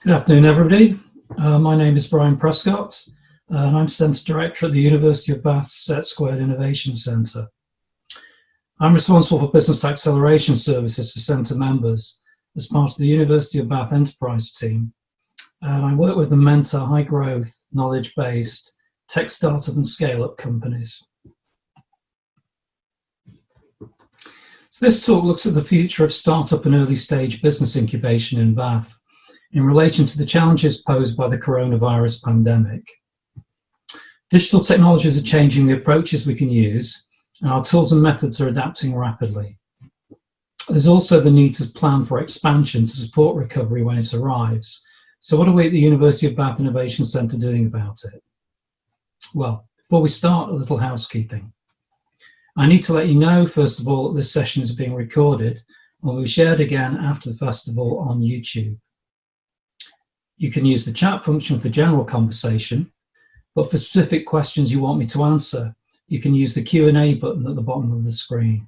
Good afternoon, everybody. My name is Brian Prescott, and I'm Centre Director at the University of Bath's Set2 Innovation Centre. I'm responsible for business acceleration services for Centre members as part of the University of Bath Enterprise team. And I work with and mentor high-growth, knowledge-based tech startup and scale-up companies. So this talk looks at the future of startup and early-stage business incubation in Bath in relation to the challenges posed by the coronavirus pandemic. Digital technologies are changing the approaches we can use, and our tools and methods are adapting rapidly. There's also the need to plan for expansion to support recovery when it arrives. So what are we at the University of Bath Innovation Centre doing about it? Well, before we start, a little housekeeping. I need to let you know, first of all, that this session is being recorded and will be shared again after the festival on YouTube. You can use the chat function for general conversation, but for specific questions you want me to answer, you can use the Q&A button at the bottom of the screen.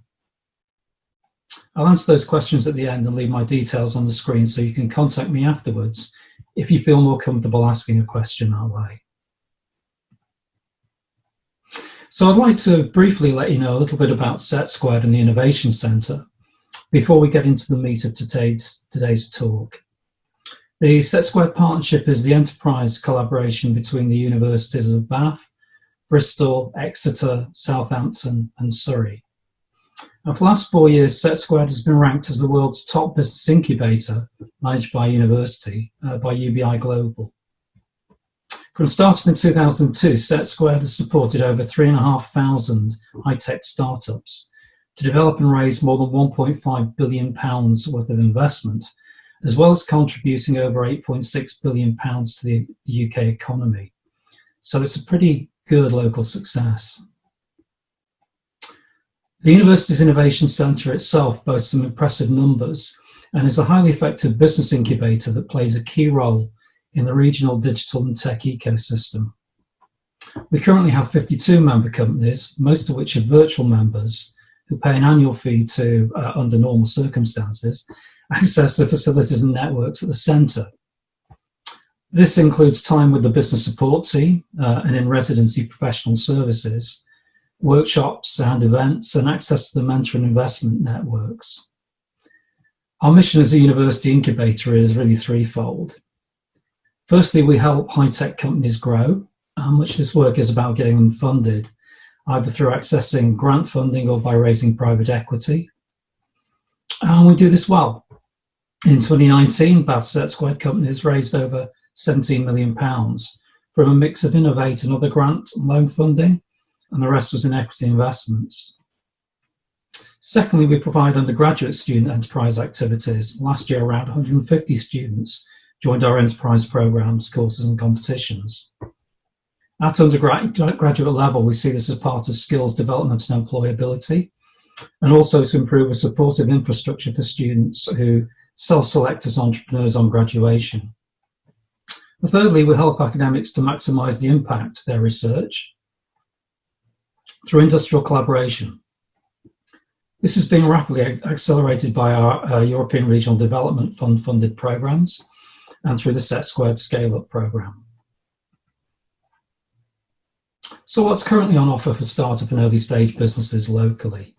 I'll answer those questions at the end and leave my details on the screen so you can contact me afterwards if you feel more comfortable asking a question that way. So I'd like to briefly let you know a little bit about Set2 and the Innovation Centre before we get into the meat of today's talk. The Set2 partnership is the enterprise collaboration between the universities of Bath, Bristol, Exeter, Southampton and Surrey. And for the last 4 years, Set2 has been ranked as the world's top business incubator managed by a university by UBI Global. From startup in 2002, Set2 has supported over 3,500 high-tech startups to develop and raise more than £1.5 billion worth of investment, as well as contributing over £8.6 billion to the UK economy. So it's a pretty good local success. The University's Innovation Centre itself boasts some impressive numbers and is a highly effective business incubator that plays a key role in the regional digital and tech ecosystem. We currently have 52 member companies, most of which are virtual members who pay an annual fee to, under normal circumstances, access the facilities and networks at the centre. This includes time with the business support team and in residency professional services, workshops and events, and access to the mentor and investment networks. Our mission as a university incubator is really threefold. Firstly, we help high-tech companies grow, much this work is about getting them funded, either through accessing grant funding or by raising private equity. And we do this well. In 2019, Bath Set2 companies raised over £17 million from a mix of Innovate and other grant and loan funding, and the rest was in equity investments. Secondly, we provide undergraduate student enterprise activities. Last year, around 150 students joined our enterprise programs, courses and competitions. At undergraduate level, we see this as part of skills development and employability, and also to improve a supportive infrastructure for students who self-select as entrepreneurs on graduation. And thirdly, we help academics to maximise the impact of their research through industrial collaboration. This is being rapidly accelerated by our European Regional Development Fund funded programmes and through the Set2 Scale-Up programme. So what's currently on offer for startup and early stage businesses locally?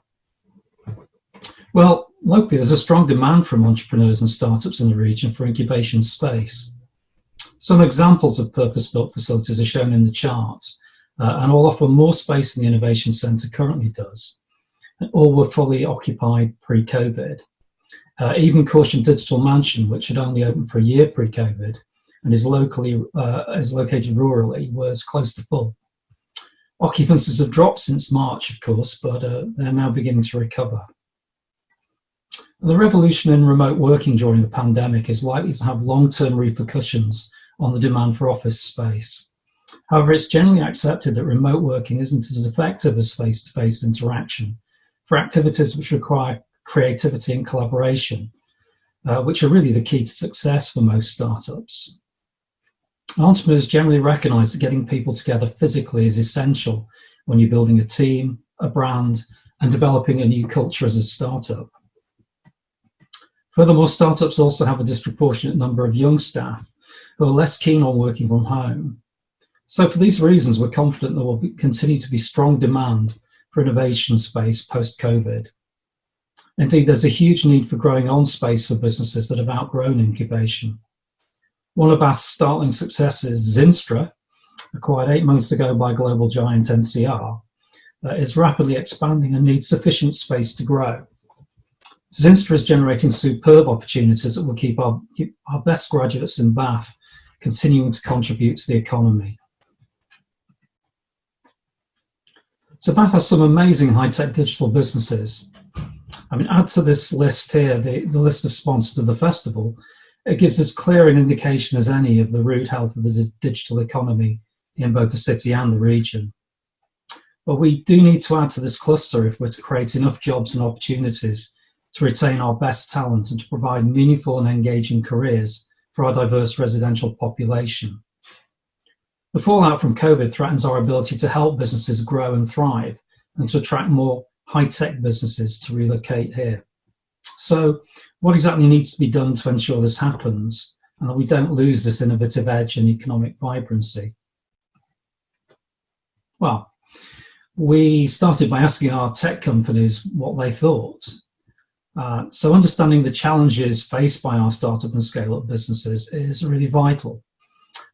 Well, locally there's a strong demand from entrepreneurs and startups in the region for incubation space. Some examples of purpose-built facilities are shown in the chart, and all offer more space than the Innovation Centre currently does. All were fully occupied pre-COVID. Even Caution Digital Mansion, which had only opened for a year pre-COVID and is located rurally, was close to full. Occupancies have dropped since March, of course, but they're now beginning to recover. The revolution in remote working during the pandemic is likely to have long-term repercussions on the demand for office space. However, it's generally accepted that remote working isn't as effective as face-to-face interaction for activities which require creativity and collaboration, which are really the key to success for most startups. Entrepreneurs generally recognise that getting people together physically is essential when you're building a team, a brand, and developing a new culture as a startup. Furthermore, startups also have a disproportionate number of young staff, who are less keen on working from home. So for these reasons, we're confident there will continue to be strong demand for innovation space post-COVID. Indeed, there's a huge need for growing on space for businesses that have outgrown incubation. One of Bath's startling successes, Zinstra, acquired 8 months ago by global giant NCR, is rapidly expanding and needs sufficient space to grow. Zinstra is generating superb opportunities that will keep our best graduates in Bath continuing to contribute to the economy. So Bath has some amazing high-tech digital businesses. I mean, add to this list here the list of sponsors of the festival. It gives as clear an indication as any of the rude health of the digital economy in both the city and the region. But we do need to add to this cluster if we're to create enough jobs and opportunities to retain our best talent and to provide meaningful and engaging careers for our diverse residential population. The fallout from COVID threatens our ability to help businesses grow and thrive and to attract more high-tech businesses to relocate here. So what exactly needs to be done to ensure this happens and that we don't lose this innovative edge and economic vibrancy? Well, we started by asking our tech companies what they thought. So understanding the challenges faced by our startup and scale-up businesses is really vital.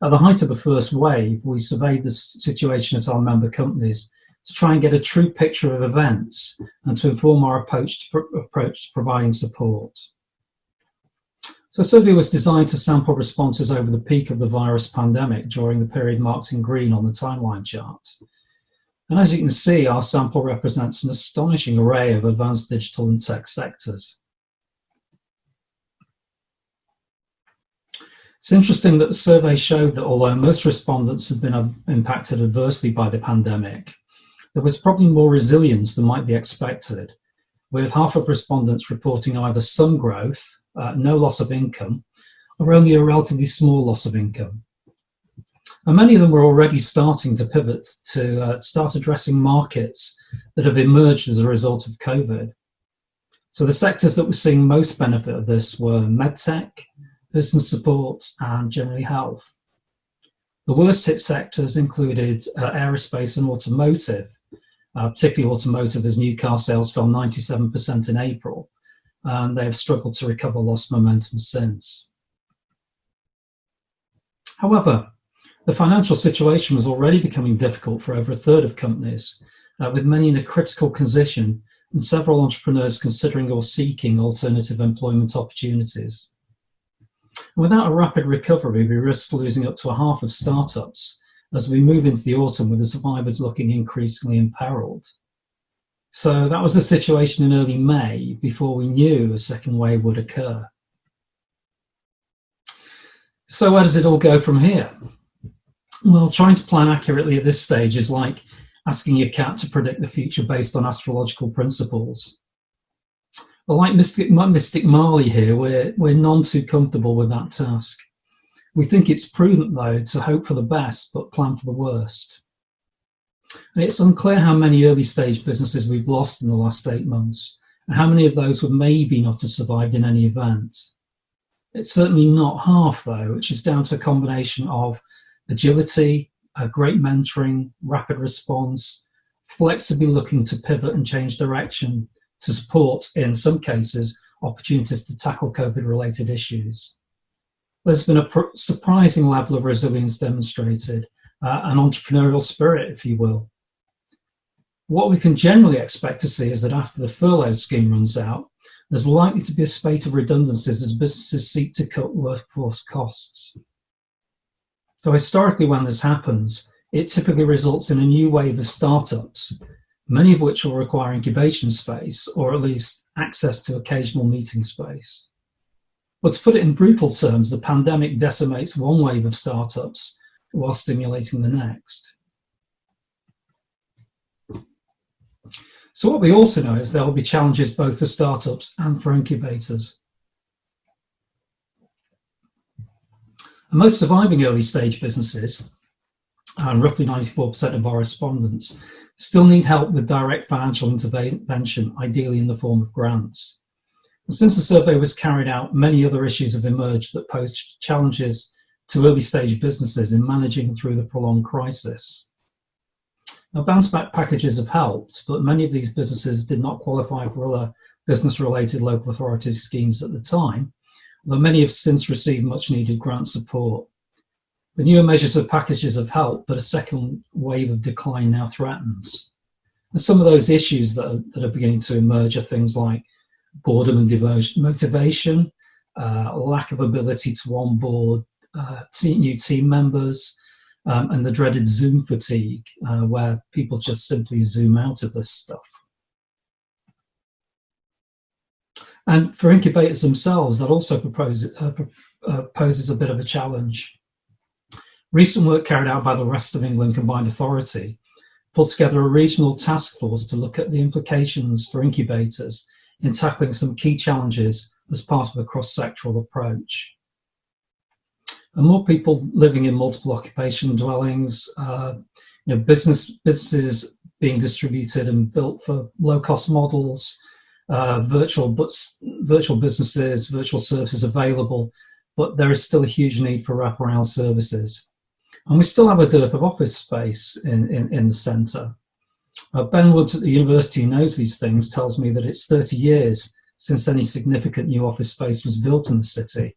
At the height of the first wave, we surveyed the situation at our member companies to try and get a true picture of events and to inform our approach to providing support. So the survey was designed to sample responses over the peak of the virus pandemic during the period marked in green on the timeline chart. And as you can see, our sample represents an astonishing array of advanced digital and tech sectors. It's interesting that the survey showed that although most respondents had been impacted adversely by the pandemic, there was probably more resilience than might be expected, with half of respondents reporting either some growth, no loss of income, or only a relatively small loss of income. And many of them were already starting to pivot to start addressing markets that have emerged as a result of COVID. So the sectors that were seeing most benefit of this were medtech, business support, and generally health. The worst hit sectors included aerospace and automotive, particularly automotive as new car sales fell 97% in April, and they have struggled to recover lost momentum since. However, the financial situation was already becoming difficult for over a third of companies, with many in a critical position and several entrepreneurs considering or seeking alternative employment opportunities. And without a rapid recovery, we risk losing up to a half of startups as we move into the autumn with the survivors looking increasingly imperiled. So that was the situation in early May before we knew a second wave would occur. So where does it all go from here? Well, trying to plan accurately at this stage is like asking your cat to predict the future based on astrological principles. But like Mystic Marley here, we're none too comfortable with that task. We think it's prudent, though, to hope for the best, but plan for the worst. And it's unclear how many early-stage businesses we've lost in the last 8 months, and how many of those would maybe not have survived in any event. It's certainly not half, though, which is down to a combination of agility, great mentoring, rapid response, flexibly looking to pivot and change direction to support, in some cases, opportunities to tackle COVID-related issues. There's been a surprising level of resilience demonstrated, an entrepreneurial spirit, if you will. What we can generally expect to see is that after the furlough scheme runs out, there's likely to be a spate of redundancies as businesses seek to cut workforce costs. So historically, when this happens, it typically results in a new wave of startups, many of which will require incubation space, or at least access to occasional meeting space. But to put it in brutal terms, the pandemic decimates one wave of startups while stimulating the next. So what we also know is there will be challenges both for startups and for incubators. And most surviving early stage businesses, and roughly 94% of our respondents, still need help with direct financial intervention, ideally in the form of grants. And since the survey was carried out, many other issues have emerged that pose challenges to early stage businesses in managing through the prolonged crisis. Now, bounce back packages have helped, but many of these businesses did not qualify for other business-related local authority schemes at the time, though many have since received much-needed grant support. The newer measures of packages have helped, but a second wave of decline now threatens. And some of those issues that are beginning to emerge are things like boredom and motivation, lack of ability to onboard new team members, and the dreaded Zoom fatigue, where people just simply zoom out of this stuff. And for incubators themselves, that also poses a bit of a challenge. Recent work carried out by the West of England Combined Authority pulled together a regional task force to look at the implications for incubators in tackling some key challenges as part of a cross-sectoral approach. And more people living in multiple occupation dwellings, businesses being distributed and built for low-cost models, virtual businesses, virtual services available, but there is still a huge need for wraparound services. And we still have a dearth of office space in the centre. Ben Woods at the university, who knows these things, tells me that it's 30 years since any significant new office space was built in the city.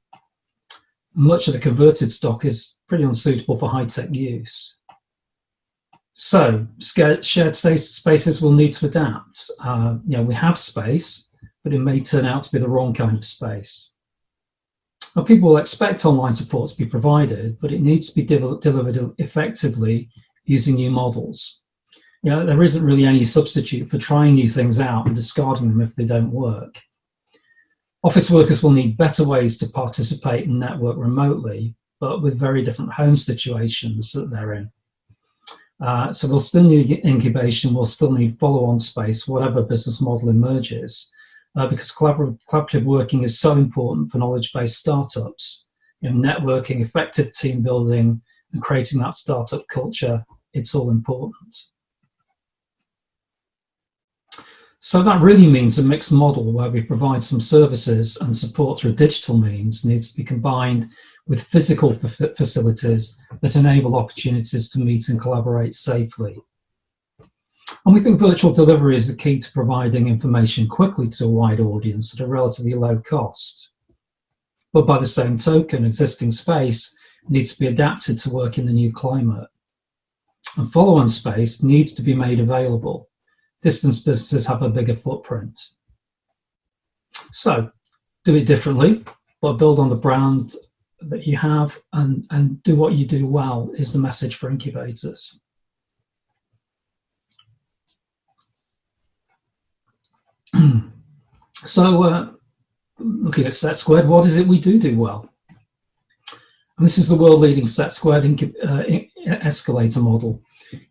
Much of the converted stock is pretty unsuitable for high-tech use. So, shared spaces will need to adapt. We have space, but it may turn out to be the wrong kind of space. Now, people will expect online support to be provided, but it needs to be delivered effectively using new models. There isn't really any substitute for trying new things out and discarding them if they don't work. Office workers will need better ways to participate and network remotely, but with very different home situations that they're in. So we'll still need incubation, we'll still need follow-on space, whatever business model emerges, because collaborative working is so important for knowledge-based startups. Networking, effective team building, and creating that startup culture, it's all important. So that really means a mixed model where we provide some services and support through digital means needs to be combined with physical facilities that enable opportunities to meet and collaborate safely. And we think virtual delivery is the key to providing information quickly to a wide audience at a relatively low cost. But by the same token, existing space needs to be adapted to work in the new climate. And follow-on space needs to be made available. Distance businesses have a bigger footprint. So, do it differently, but build on the brand that you have and do what you do well is the message for incubators. So, looking at Set Squared, what is it we do well? And this is the world-leading Set Squared escalator model.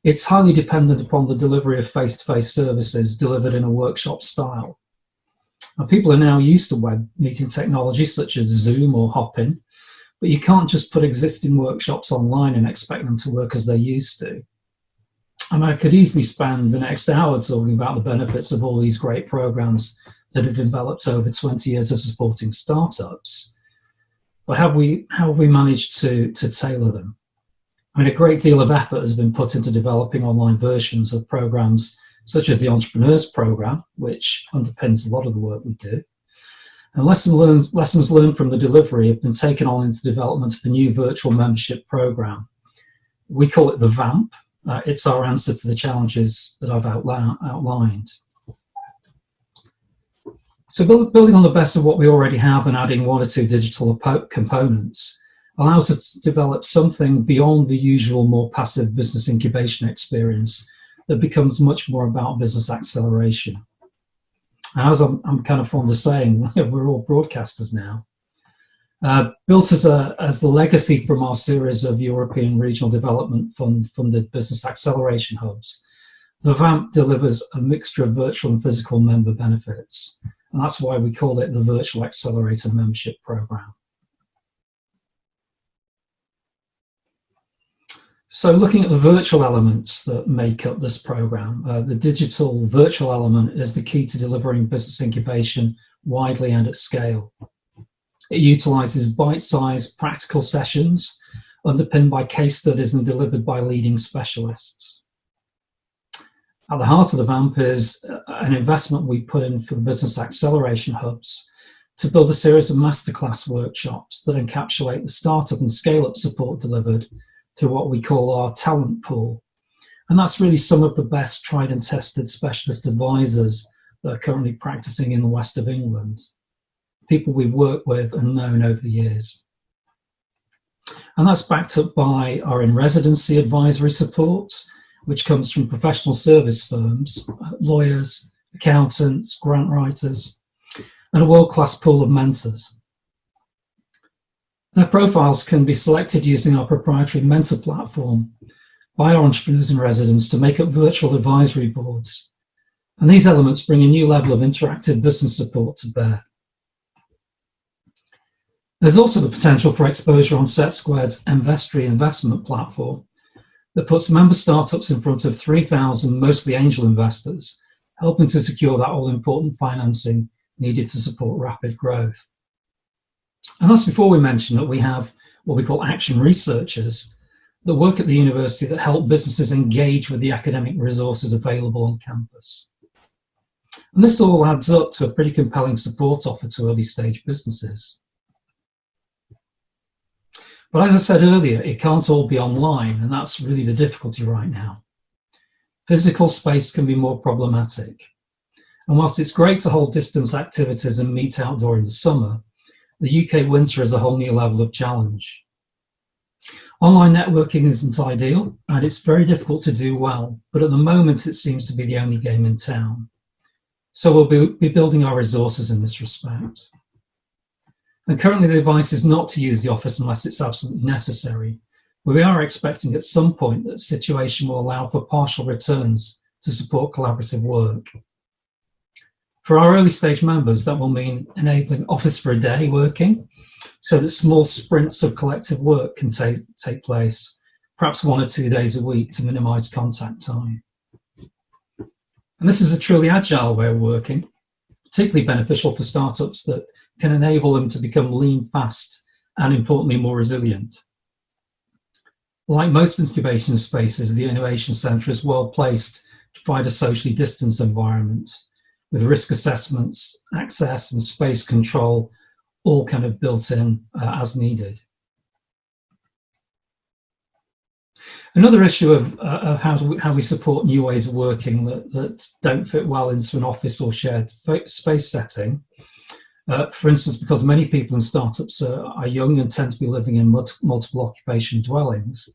It's highly dependent upon the delivery of face-to-face services delivered in a workshop style. Now, people are now used to web meeting technology such as Zoom or Hopin, but you can't just put existing workshops online and expect them to work as they're used to. And I could easily spend the next hour talking about the benefits of all these great programs that have developed over 20 years of supporting startups. But how have we managed to tailor them? I mean, a great deal of effort has been put into developing online versions of programs such as the Entrepreneurs Program, which underpins a lot of the work we do. And lessons learned from the delivery have been taken on into development of a new virtual membership program. We call it the VAMP. It's our answer to the challenges that I've outlined. So building on the best of what we already have and adding one or two digital components allows us to develop something beyond the usual more passive business incubation experience that becomes much more about business acceleration. And as I'm kind of fond of saying, we're all broadcasters now. Built as the legacy from our series of European Regional Development Fund funded business acceleration hubs, the VAMP delivers a mixture of virtual and physical member benefits. And that's why we call it the Virtual Accelerator Membership Program. So looking at the virtual elements that make up this program, the digital virtual element is the key to delivering business incubation widely and at scale. It utilizes bite-sized practical sessions underpinned by case studies and delivered by leading specialists. At the heart of the VAMP is an investment we put in for the business acceleration hubs to build a series of masterclass workshops that encapsulate the startup and scale-up support delivered through what we call our talent pool. And that's really some of the best tried and tested specialist advisors that are currently practicing in the west of England, people we've worked with and known over the years. And that's backed up by our in-residency advisory support, which comes from professional service firms, lawyers, accountants, grant writers, and a world-class pool of mentors. Their profiles can be selected using our proprietary mentor platform by our entrepreneurs in residence to make up virtual advisory boards. And these elements bring a new level of interactive business support to bear. There's also the potential for exposure on SetSquared's Investory investment platform that puts member startups in front of 3,000 mostly angel investors, helping to secure that all-important financing needed to support rapid growth. And that's before we mention that we have what we call action researchers that work at the university that help businesses engage with the academic resources available on campus. And this all adds up to a pretty compelling support offer to early stage businesses. But as I said earlier, it can't all be online, and that's really the difficulty right now. Physical space can be more problematic. And whilst it's great to hold distance activities and meet outdoor in the summer, the UK winter is a whole new level of challenge. Online networking isn't ideal, and it's very difficult to do well, but at the moment it seems to be the only game in town. So we'll be building our resources in this respect. And currently the advice is not to use the office unless it's absolutely necessary, but we are expecting at some point that the situation will allow for partial returns to support collaborative work. For our early stage members, that will mean enabling office for a day working so that small sprints of collective work can take place, perhaps 1 or 2 days a week to minimize contact time. And this is a truly agile way of working, particularly beneficial for startups that can enable them to become lean, fast, and importantly, more resilient. Like most incubation spaces, the Innovation Centre is well placed to provide a socially distanced environment with risk assessments, access, and space control all kind of built in as needed. Another issue of how we support new ways of working that don't fit well into an office or shared space setting. For instance, because many people in startups are young and tend to be living in multiple occupation dwellings,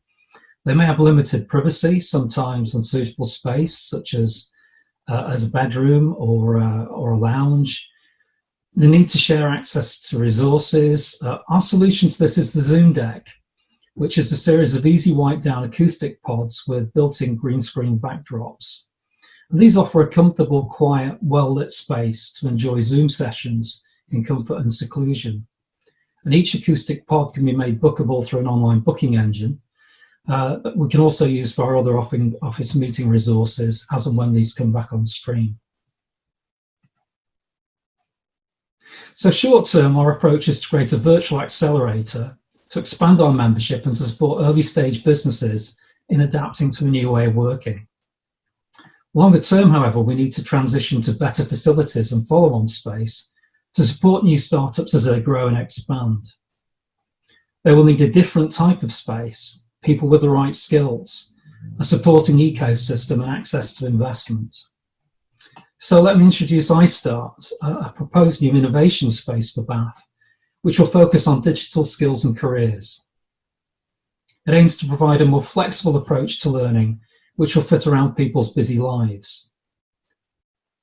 they may have limited privacy, sometimes unsuitable space, such as a bedroom or a lounge. The need to share access to resources. Our solution to this is the Zoom Deck, which is a series of easy wipe-down acoustic pods with built-in green screen backdrops. And these offer a comfortable, quiet, well-lit space to enjoy Zoom sessions in comfort and seclusion. And each acoustic pod can be made bookable through an online booking engine. But we can also use for our other office meeting resources as and when these come back on stream. So short term, our approach is to create a virtual accelerator to expand our membership and to support early stage businesses in adapting to a new way of working. Longer term, however, we need to transition to better facilities and follow-on space to support new startups as they grow and expand. They will need a different type of space, people with the right skills, a supporting ecosystem and access to investment. So let me introduce iStart, a proposed new innovation space for Bath, which will focus on digital skills and careers. It aims to provide a more flexible approach to learning, which will fit around people's busy lives.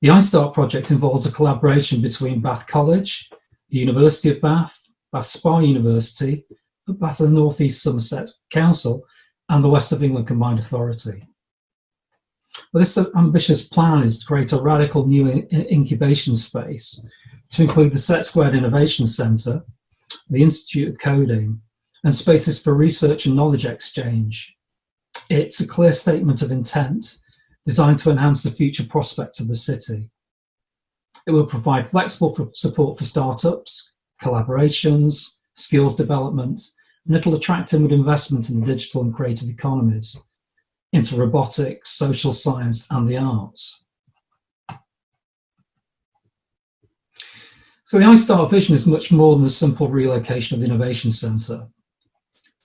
The iStart project involves a collaboration between Bath College, the University of Bath, Bath Spa University, Bath and North East Somerset Council, and the West of England Combined Authority. Well, this ambitious plan is to create a radical new incubation space to include the SetSquared Innovation Centre, the Institute of Coding, and spaces for research and knowledge exchange. It's a clear statement of intent designed to enhance the future prospects of the city. It will provide flexible support for startups, collaborations, skills development, and it'll attract inward investment in the digital and creative economies, into robotics, social science, and the arts. So the iStart vision is much more than a simple relocation of the Innovation Centre.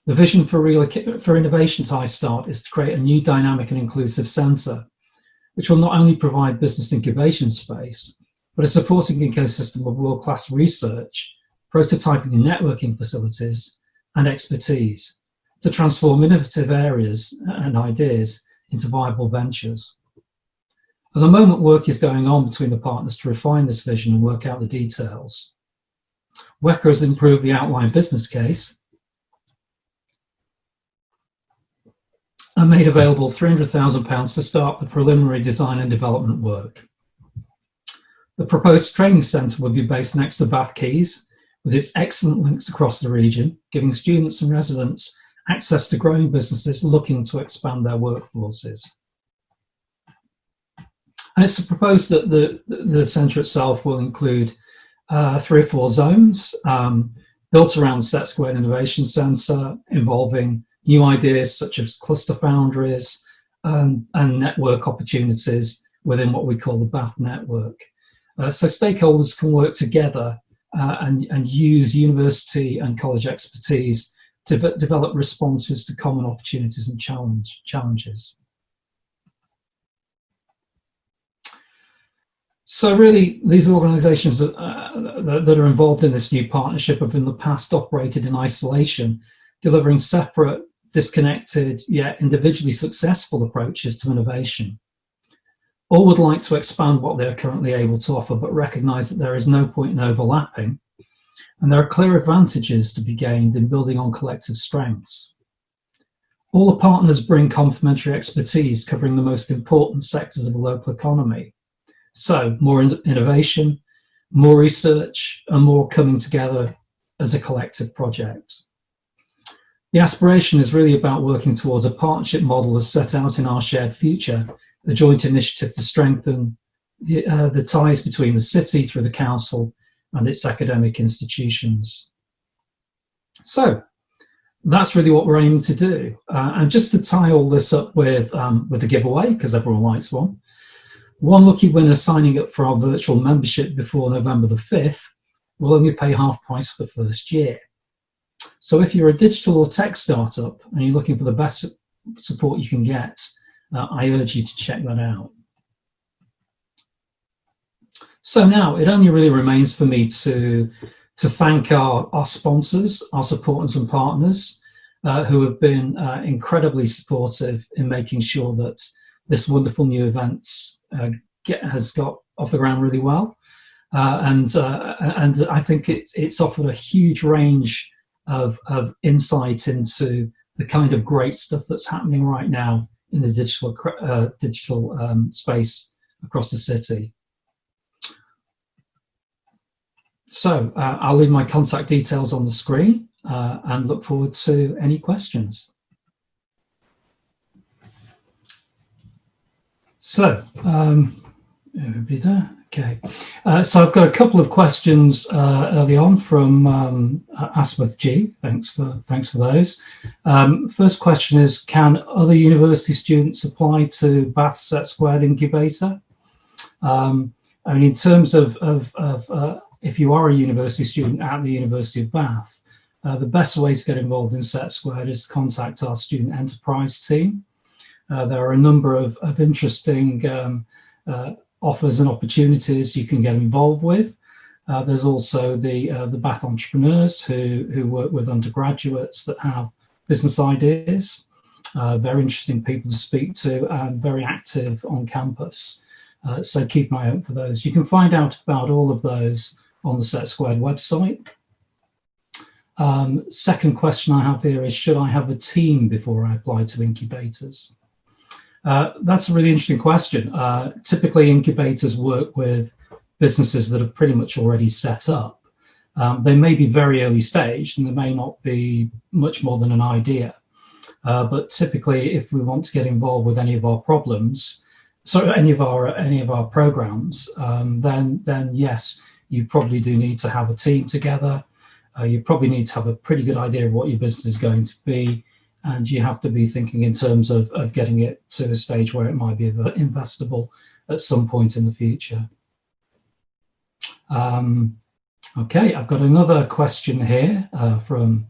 The vision for innovation at iStart is to create a new dynamic and inclusive centre, which will not only provide business incubation space, but a supporting ecosystem of world-class research, prototyping and networking facilities, and expertise to transform innovative areas and ideas into viable ventures. At the moment, work is going on between the partners to refine this vision and work out the details. WECA has improved the outline business case and made available £300,000 to start the preliminary design and development work. The proposed training centre will be based next to Bath Quays, with its excellent links across the region, giving students and residents access to growing businesses looking to expand their workforces. And it's proposed that the centre itself will include 3 or 4 zones built around the Set Squared Innovation Centre, involving new ideas such as cluster foundries and network opportunities within what we call the Bath network. So stakeholders can work together and use university and college expertise to develop responses to common opportunities and challenges. So really, these organisations that are involved in this new partnership have in the past operated in isolation, delivering separate, disconnected, yet individually successful approaches to innovation. All would like to expand what they're currently able to offer, but recognise that there is no point in overlapping, and there are clear advantages to be gained in building on collective strengths. All the partners bring complementary expertise covering the most important sectors of the local economy. So more innovation, more research, and more coming together as a collective project. The aspiration is really about working towards a partnership model as set out in our shared future, a joint initiative to strengthen the ties between the city through the council and its academic institutions. So that's really what we're aiming to do. And just to tie all this up with a giveaway, because everyone likes one, one lucky winner signing up for our virtual membership before November the 5th will only pay half price for the first year. So if you're a digital or tech startup and you're looking for the best support you can get, I urge you to check that out. So now it only really remains for me to thank our sponsors, our supporters and partners who have been incredibly supportive in making sure that this wonderful new event has got off the ground really well. And I think it's offered a huge range of insight into the kind of great stuff that's happening right now in the digital space across the city. So I'll leave my contact details on the screen and look forward to any questions. So, it'll be there. Okay. So I've got a couple of questions early on from Asmith G. Thanks for those. First question is: can other university students apply to Bath Set Squared Incubator? I mean, in terms of if you are a university student at the University of Bath, the best way to get involved in Set Squared is to contact our student enterprise team. There are a number of interesting offers and opportunities you can get involved with. There's also the Bath entrepreneurs who work with undergraduates that have business ideas. Very interesting people to speak to and very active on campus. So keep an eye out for those. You can find out about all of those on the Set Squared website. Second question I have here is: should I have a team before I apply to incubators? That's a really interesting question. Typically, incubators work with businesses that are pretty much already set up. They may be very early stage and they may not be much more than an idea. But typically, if we want to get involved with any of our problems, any of our programs, then yes, you probably do need to have a team together. You probably need to have a pretty good idea of what your business is going to be, and you have to be thinking in terms of getting it to a stage where it might be investable at some point in the future. Okay, I've got another question here from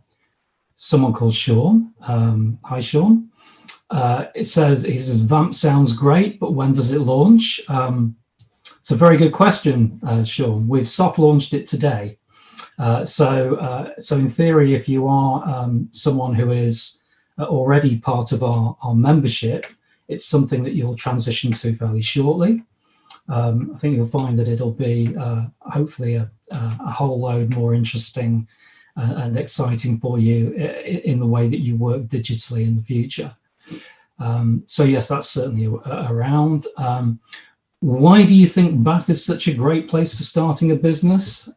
someone called Sean. Hi, Sean. He says, Vamp sounds great, but when does it launch? It's a very good question, Sean. We've soft launched it today. So in theory, if you are someone who is already part of our membership, it's something that you'll transition to fairly shortly. I think you'll find that it'll be hopefully a whole load more interesting and exciting for you in the way that you work digitally in the future. So yes, that's certainly around. Why do you think Bath is such a great place for starting a business?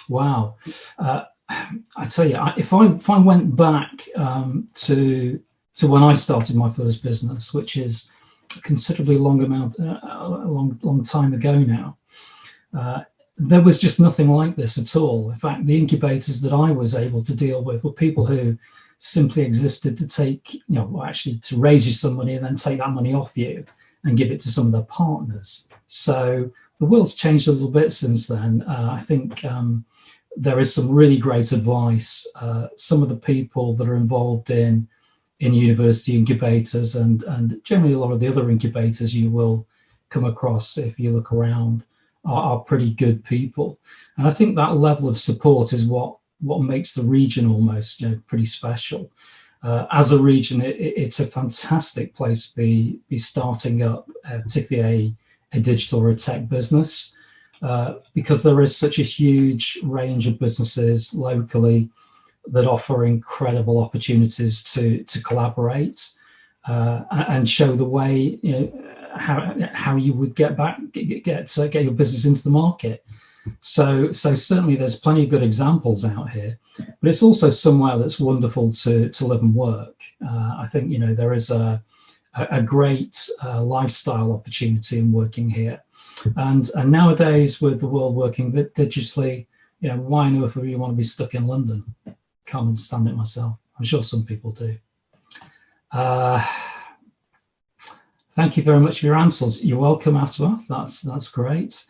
Wow. I tell you, if I went back to when I started my first business, which is a considerably long time ago now, there was just nothing like this at all. In fact, the incubators that I was able to deal with were people who simply existed to take, actually to raise you some money and then take that money off you and give it to some of their partners. So the world's changed a little bit since then. I think there is some really great advice. Some of the people that are involved in university incubators and generally a lot of the other incubators you will come across if you look around are pretty good people. And I think that level of support is what makes the region almost pretty special. As a region, it's a fantastic place to be starting up, particularly a digital or a tech business, because there is such a huge range of businesses locally that offer incredible opportunities to collaborate and show the way how you would get your business into the market. So certainly there's plenty of good examples out here, but it's also somewhere that's wonderful to live and work. I think there is a great lifestyle opportunity in working here, and nowadays with the world working digitally, why on earth would you want to be stuck in London? Can't understand it myself. I'm sure some people do. Thank you very much for your answers. You're welcome, Aswath. That's great.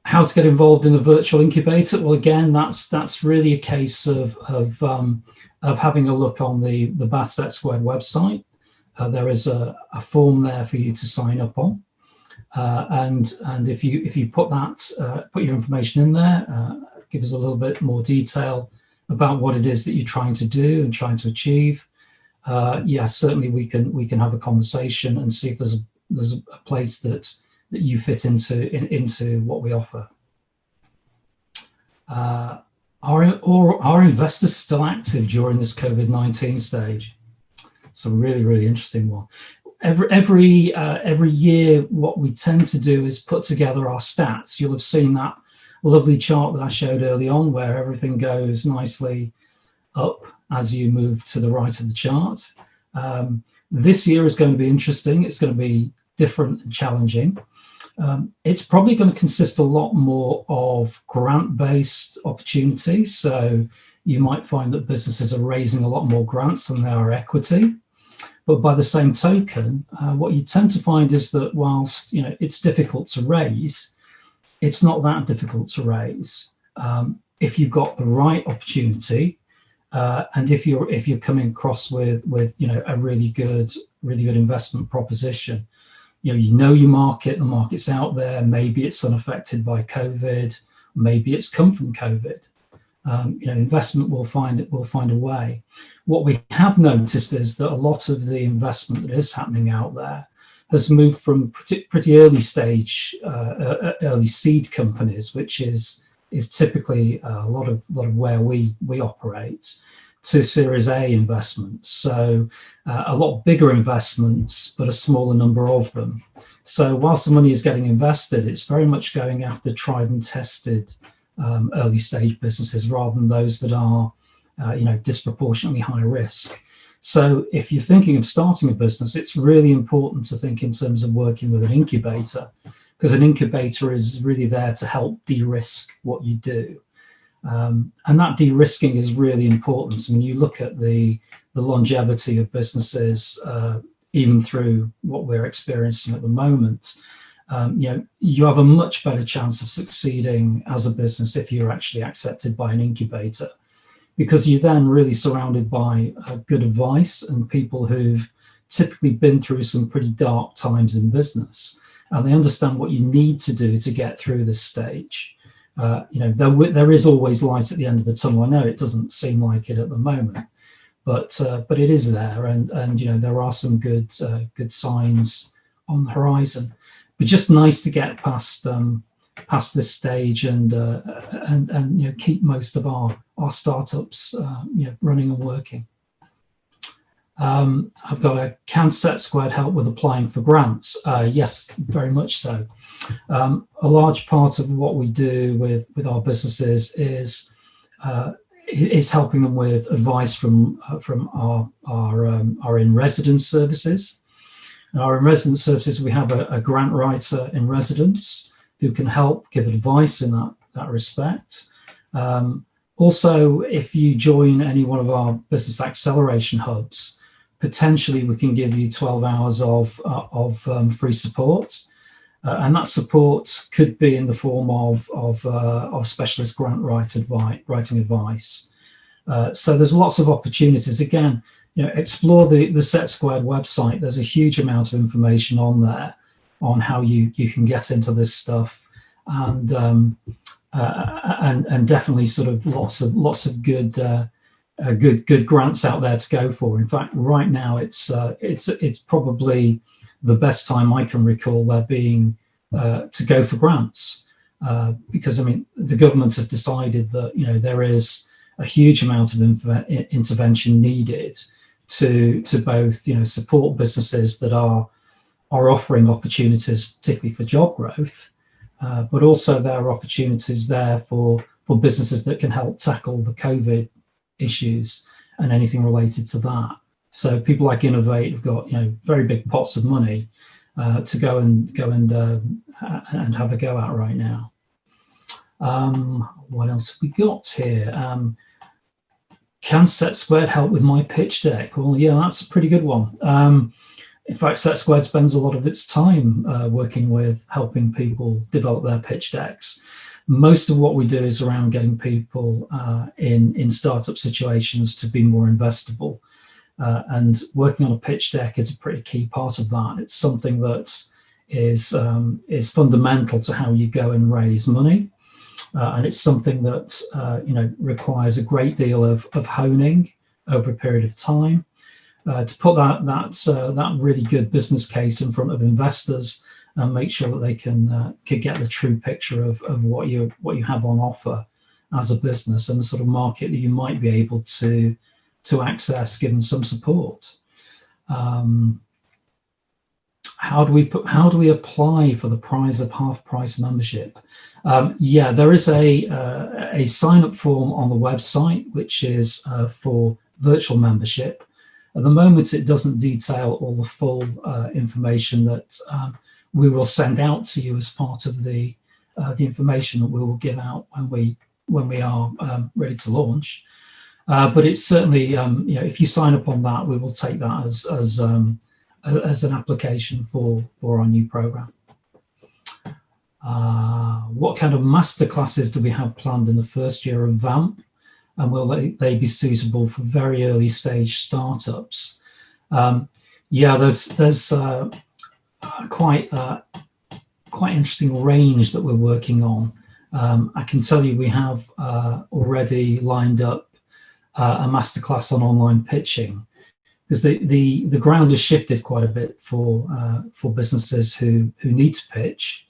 How to get involved in a virtual incubator? Well, again, that's really a case of having a look on the Bath Set Squared website. There is a form there for you to sign up on, and if you put your information in there, give us a little bit more detail about what it is that you're trying to do and trying to achieve. Certainly we can have a conversation and see if there's a place that you fit into what we offer. Are investors still active during this COVID-19 stage? It's a really, really interesting one. Every year, what we tend to do is put together our stats. You'll have seen that lovely chart that I showed early on, where everything goes nicely up as you move to the right of the chart. This year is going to be interesting. It's going to be different and challenging. It's probably going to consist a lot more of grant-based opportunities. So you might find that businesses are raising a lot more grants than they are equity. But by the same token, what you tend to find is that whilst it's difficult to raise, it's not that difficult to raise if you've got the right opportunity, and if you're coming across with a really good investment proposition. You know your market, the market's out there. Maybe it's unaffected by COVID. Maybe it's come from COVID. Investment will find a way. What we have noticed is that a lot of the investment that is happening out there has moved from pretty early stage, early seed companies, which is typically a lot of where we operate, to Series A investments. So a lot bigger investments, but a smaller number of them. So whilst the money is getting invested, it's very much going after tried and tested early stage businesses rather than those that are disproportionately high risk. So if you're thinking of starting a business, it's really important to think in terms of working with an incubator, because an incubator is really there to help de-risk what you do. And that de-risking is really important. I mean, you look at the longevity of businesses, even through what we're experiencing at the moment. You have a much better chance of succeeding as a business if you're actually accepted by an incubator, because you're then really surrounded by good advice and people who've typically been through some pretty dark times in business, and they understand what you need to do to get through this stage. There is always light at the end of the tunnel. I know it doesn't seem like it at the moment, but it is there, and there are some good signs on the horizon. But just nice to get past this stage and keep most of our startups running and working. I've got a can Set Squared help with applying for grants? Yes, very much so. A large part of what we do with our businesses is helping them with advice from our in-residence services. In our in-residence services, we have a grant writer in residence who can help give advice in that respect. Also, if you join any one of our business acceleration hubs, potentially we can give you 12 hours of free support. And that support could be in the form of specialist grant writing advice. So there's lots of opportunities. Again, explore the Set Squared website. There's a huge amount of information on there on how you can get into this stuff, and definitely sort of lots of good grants out there to go for. In fact, right now it's probably the best time I can recall there being to go for grants, because I mean the government has decided that there is a huge amount of intervention needed to both support businesses that are offering opportunities, particularly for job growth, but also there are opportunities there for businesses that can help tackle the COVID issues and anything related to that. So people like Innovate have got very big pots of money to go and have a go at right now. What else have we got here? Can Set Squared help with my pitch deck? Well, yeah, that's a pretty good one. In fact, Set Squared spends a lot of its time working with helping people develop their pitch decks. Most of what we do is around getting people in startup situations to be more investable. And working on a pitch deck is a pretty key part of that. It's something that is fundamental to how you go and raise money. And it's something that requires a great deal of honing over a period of time to put that really good business case in front of investors and make sure that they can get the true picture of what you have on offer as a business and the sort of market that you might be able to access given some support. How do we apply for the prize of half price membership? There is a sign up form on the website which is for virtual membership. At the moment, it doesn't detail all the full information that we will send out to you as part of the information that we will give out when we are ready to launch. But it's certainly if you sign up on that, we will take that as an application for our new program. What kind of masterclasses do we have planned in the first year of VAMP, and will they be suitable for very early stage startups? There's quite interesting range that we're working on. I can tell you we have already lined up a masterclass on online pitching, because the ground has shifted quite a bit for businesses who need to pitch.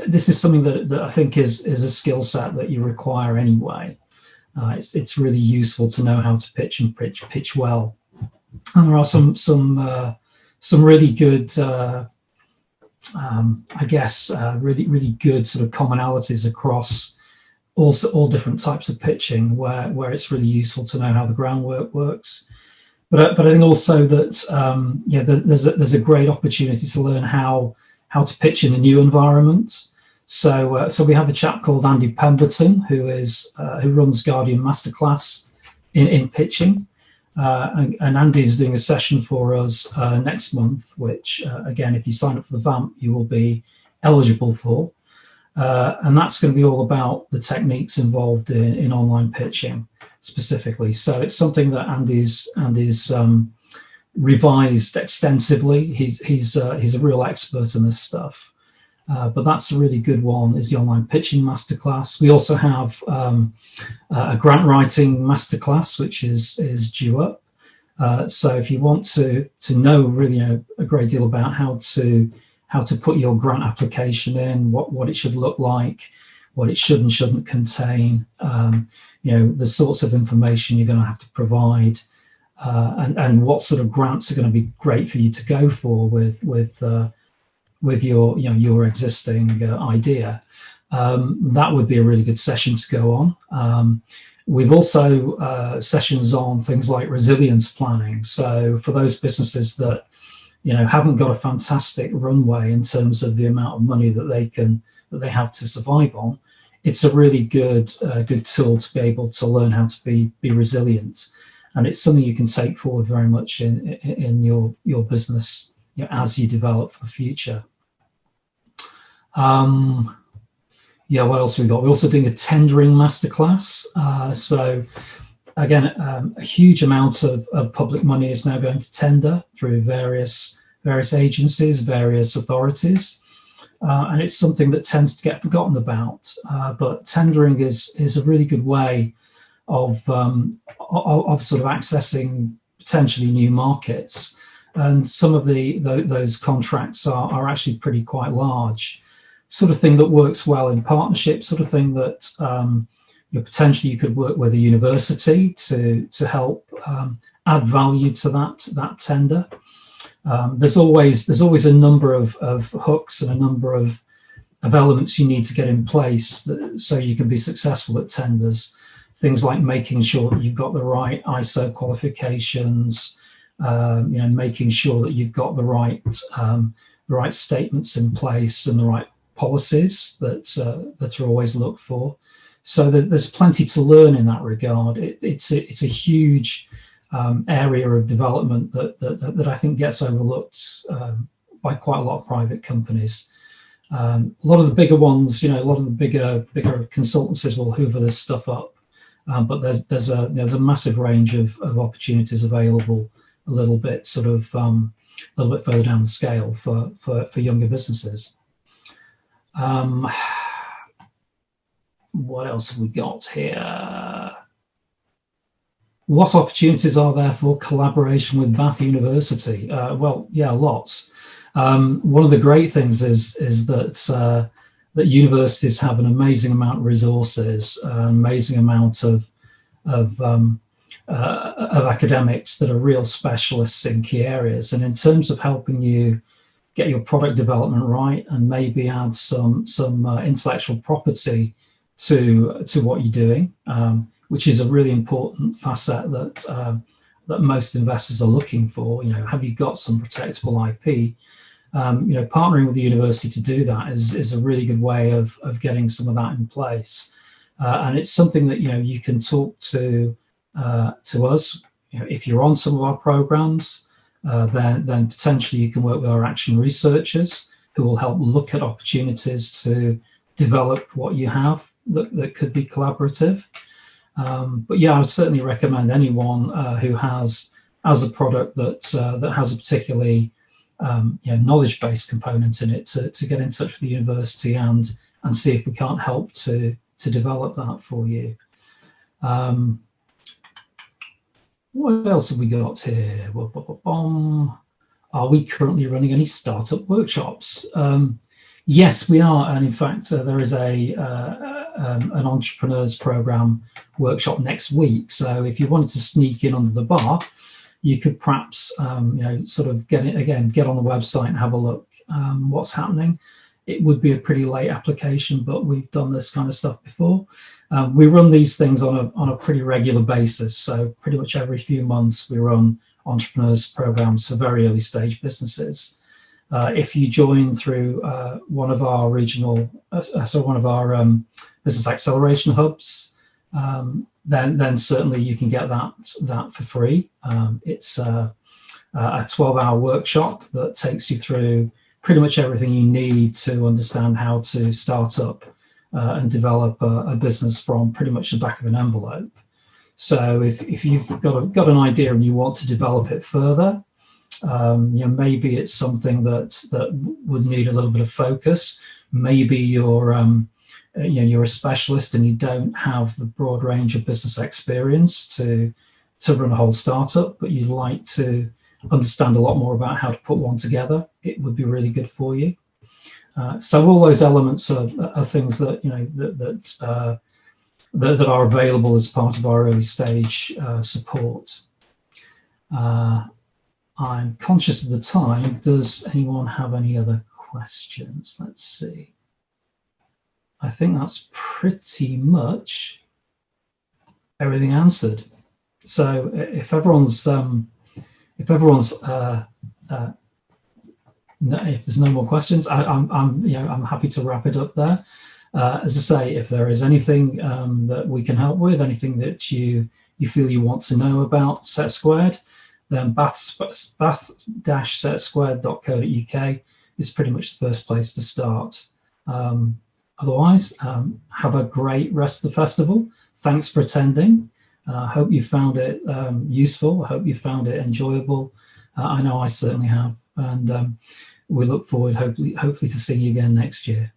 This is something that I think is a skill set that you require anyway. It's really useful to know how to pitch and pitch well. And there are some really good, really good sort of commonalities across all different types of pitching, where it's really useful to know how the groundwork works. But I think also that there's a great opportunity to learn how to pitch in a new environment. So we have a chap called Andy Pemberton who runs Guardian Masterclass in pitching, and Andy's doing a session for us next month, which again, if you sign up for the VAMP, you will be eligible for, and that's going to be all about the techniques involved in online pitching specifically. So it's something that Andy's revised extensively. He's a real expert in this stuff. But that's a really good one, is the online pitching masterclass. We also have a grant writing masterclass, which is due up. So if you want to know really a great deal about how to put your grant application in, what it should look like, what it should and shouldn't contain, the sorts of information you're going to have to provide, and what sort of grants are going to be great for you to go for with your existing idea, that would be a really good session to go on. We've also sessions on things like resilience planning. So for those businesses that haven't got a fantastic runway in terms of the amount of money that they have to survive on, it's a really good tool to be able to learn how to be resilient, and it's something you can take forward very much in your business as you develop for the future. What else have we got? We're also doing a tendering masterclass. So again, a huge amount of public money is now going to tender through various agencies, various authorities, and it's something that tends to get forgotten about. But tendering is a really good way of sort of accessing potentially new markets, and some of those contracts are actually quite large. Sort of thing that works well in partnership, sort of thing that potentially you could work with a university to help add value to that tender. There's always a number of hooks and a number of elements you need to get in place so you can be successful at tenders. Things like making sure that you've got the right ISO qualifications, making sure that you've got the right statements in place and the right policies that are always looked for. So there's plenty to learn in that regard. It's a huge area of development that I think gets overlooked by quite a lot of private companies. A lot of the bigger ones, a lot of the bigger consultancies will hoover this stuff up, but there's a massive range of opportunities available a little bit further down the scale for younger businesses. What else have we got here? What opportunities are there for collaboration with Bath University? Well, yeah, lots. One of the great things is that universities have an amazing amount of resources, an amazing amount of academics that are real specialists in key areas. And in terms of helping you get your product development right and maybe add some intellectual property to what you're doing, which is a really important facet that most investors are looking for. Have you got some protectable IP? Partnering with the university to do that is a really good way of getting some of that in place, and it's something that you can talk to us. If you're on some of our programs, then potentially you can work with our action researchers who will help look at opportunities to develop what you have that could be collaborative. But yeah, I would certainly recommend anyone who has a product that has a particularly knowledge-based component in it to get in touch with the university and see if we can't help to develop that for you. What else have we got here? Are we currently running any startup workshops? Yes, we are, and in fact, there is an entrepreneurs program workshop next week. So if you wanted to sneak in under the bar, you could perhaps sort of get on the website and have a look what's happening. It would be a pretty late application, but we've done this kind of stuff before. We run these things on a pretty regular basis. So pretty much every few months we run entrepreneurs programs for very early stage businesses. If you join through one of our regional, one of our business acceleration hubs, then certainly you can get that for free. It's a 12-hour workshop that takes you through pretty much everything you need to understand how to start up and develop a business from pretty much the back of an envelope. So if you've got an idea and you want to develop it further, maybe it's something that would need a little bit of focus. Maybe you're a specialist and you don't have the broad range of business experience to run a whole startup, but you'd like to understand a lot more about how to put one together. It would be really good for you. So all those elements are things that that are available as part of our early stage support. I'm conscious of the time. Does anyone have any other questions? Let's see. I think that's pretty much everything answered. So if there's no more questions, I'm happy to wrap it up there. As I say, if there is anything that we can help with, anything that you feel you want to know about Set Squared, then bath-setsquared.co.uk is pretty much the first place to start. Otherwise, have a great rest of the festival. Thanks for attending. I hope you found it useful. I hope you found it enjoyable. I know I certainly have. And we look forward, hopefully to seeing you again next year.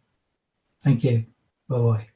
Thank you. Bye-bye.